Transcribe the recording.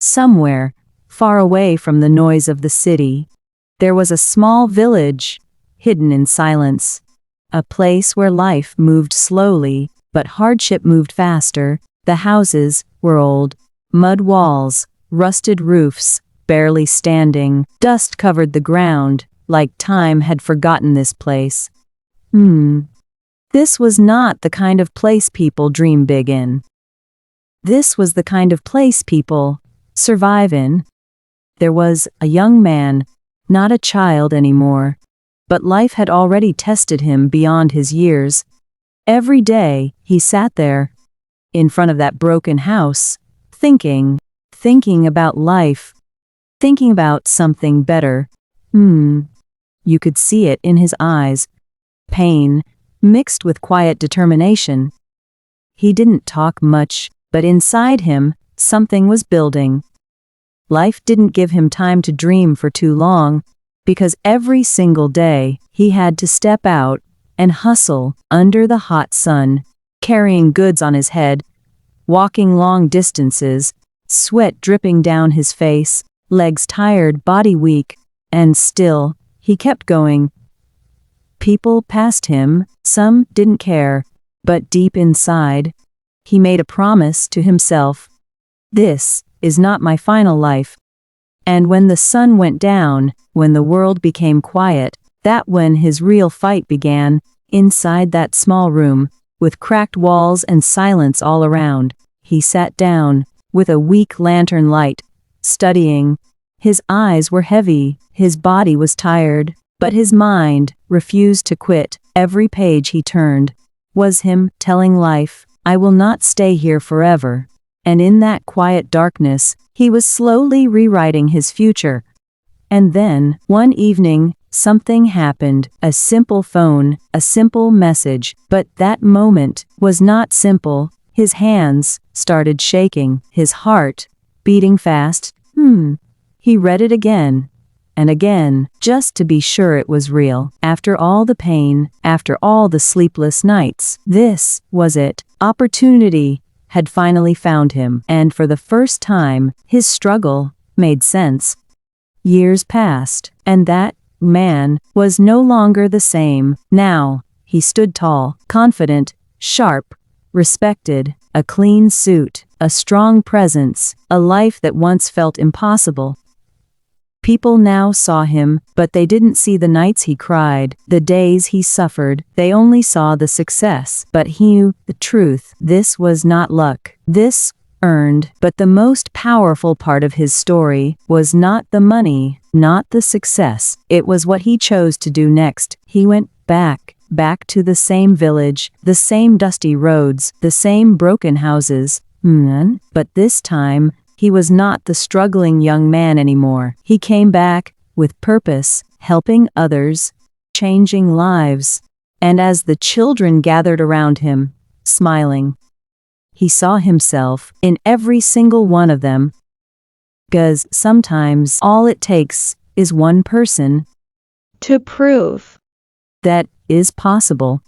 Somewhere, far away from the noise of the city, there was a small village, hidden in silence. A place where life moved slowly, but hardship moved faster. The houses were old, mud walls, rusted roofs, barely standing. Dust covered the ground, like time had forgotten this place. This was not the kind of place people dream big in. This was the kind of place people survive in. There was a young man, not a child anymore, but life had already tested him beyond his years. Every day, he sat there, in front of that broken house, thinking about life, thinking about something better. You could see it in his eyes. Pain, mixed with quiet determination. He didn't talk much, but inside him, something was building. Life didn't give him time to dream for too long, because every single day, he had to step out and hustle under the hot sun, carrying goods on his head, walking long distances, sweat dripping down his face, legs tired, body weak, and still, he kept going. People passed him, some didn't care, but deep inside, he made a promise to himself. This is not my final life. And when the sun went down, when the world became quiet, that when his real fight began, inside that small room, with cracked walls and silence all around, he sat down, with a weak lantern light, studying. His eyes were heavy, his body was tired, but his mind refused to quit. Every page he turned was him telling life, I will not stay here forever. And in that quiet darkness, he was slowly rewriting his future. And then, one evening, something happened. A simple phone, a simple message, but that moment was not simple. His hands started shaking, his heart beating fast. He read it again and again, just to be sure it was real. After all the pain, after all the sleepless nights, this was it. Opportunity had finally found him, and for the first time, his struggle made sense. Years passed, and that man was no longer the same. Now, he stood tall, confident, sharp, respected, a clean suit, a strong presence, a life that once felt impossible. People now saw him, but they didn't see the nights he cried, the days he suffered. They only saw the success. But he knew the truth. This was not luck. This earned. But the most powerful part of his story was not the money, not the success. It was what he chose to do next. He went back to the same village, the same dusty roads, the same broken houses. But this time, he was not the struggling young man anymore. He came back with purpose, helping others, changing lives. And as the children gathered around him, smiling, he saw himself in every single one of them. Because sometimes all it takes is one person to prove that is possible.